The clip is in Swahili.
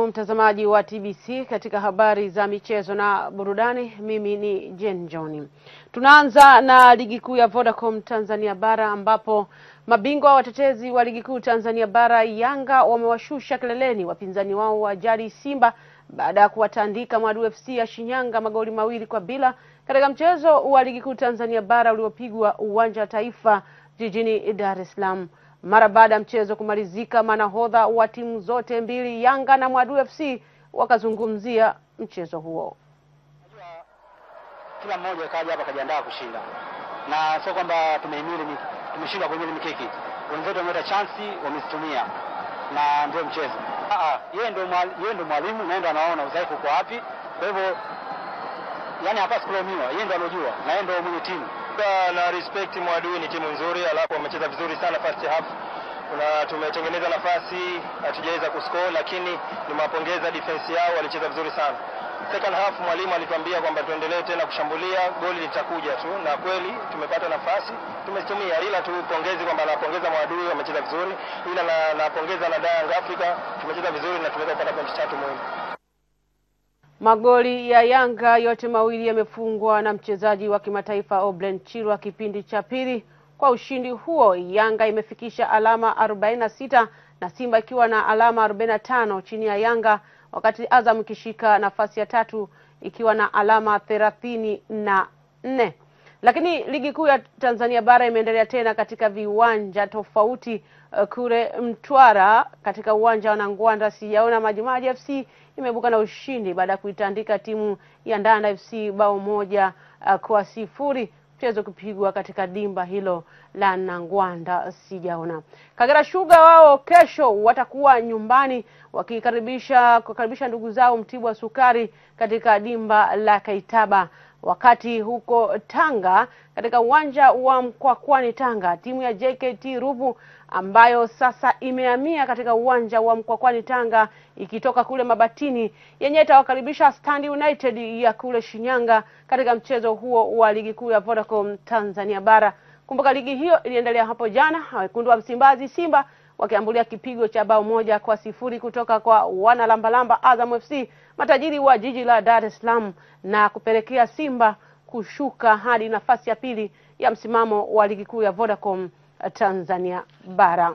mtazamaji wa TBC katika habari za michezo na burudani. Mimi ni Jen Johnny. Tunaanza na ligi kuu ya Vodacom Tanzania Bara ambapo mabingwa watetezi wa ligi kuu Tanzania Bara Yanga wamewashusha kileleni wapinzani wao wa jadi Simba baada ya kuwatandika Mwadu FC ya Shinyanga magoli 2-0 katika mchezo wa ligi kuu Tanzania Bara uliopigwa uwanja wa Taifa jijini Dar es Salaam. Mara baada ya mchezo kumalizika, manahodha wa timu zote mbili Yanga na Mwadu FC wakazungumzia mchezo huo. Kila mmoja kaja hapa kajiandaa kushinda. Na sio kwamba tumeshinda kuhimili mikiki. Wenzetu wamepata chance wamesitumia. Na ndio mchezo. Yeye ndio mwalimu na ndio anaona udhaifu kwa wapi. Kwa hivyo yani hapa sikulomiwa, yeye ndio anajua na yeye ndio mwenye timu. Na respect Mwadu ni timu nzuri, alafu wamecheza vizuri sana first half. Tumetengeneza nafasi, hatujaweza kuscore, lakini nimewapongeza defense yao, walicheza vizuri sana. Second half mwalimu alituambia kwamba tuendelee tena kushambulia, goli litakuja tu, na kweli tumepata nafasi, tumetumia. Ila tupongeze kwamba napongeza Mwadu, wamecheza vizuri, ila napongeza na Young Africa, tumecheza vizuri na tumeweza kupata pointi 3 muhimu. Magoli ya Yanga yote mawili yamefungwa na mchezaji wa kimataifa Oblen Chirwa kipindi cha pili. Kwa ushindi huo, Yanga imefikisha alama 46 na Simba ikiwa na alama 45 chini ya Yanga, wakati Azam ikishika nafasi ya 3 ikiwa na alama 34. Lakini ligi kuu ya Tanzania Bara imeendelea tena katika viwanja tofauti. Kule Mtwara katika uwanja wa Nangwanda sijaona Majimaji FC imebuka na ushindi baada ya kuitandika timu ya Ndanda FC bao 1-0, mchezo kupigwa katika dimba hilo la Nangwanda sijaona. Kagera Sugar wao kesho watakuwa nyumbani kukaribisha ndugu zao Mtibwa Sukari katika dimba la Kaitaba. Wakati huko Tanga katika uwanja wa Mkwakwani Tanga, timu ya JKT Ruvu ambayo sasa imehamia katika uwanja wa Mkwakwani Tanga ikitoka kule Mabatini, yenyewe itawakaribisha Stand United ya kule Shinyanga katika mchezo huo wa ligi kuu ya Vodacom Tanzania Bara. Kumbuka ligi hiyo iliendelea hapo jana, wekundu wa Msimbazi Simba wakiambulia kipigo cha bao 1-0 kutoka kwa wana lambalamba Azam FC, matajiri wa jiji la Dar es Salaam, na kupelekea Simba kushuka hadi nafasi ya pili ya msimamo wa ligi kuu ya Vodacom Tanzania Bara.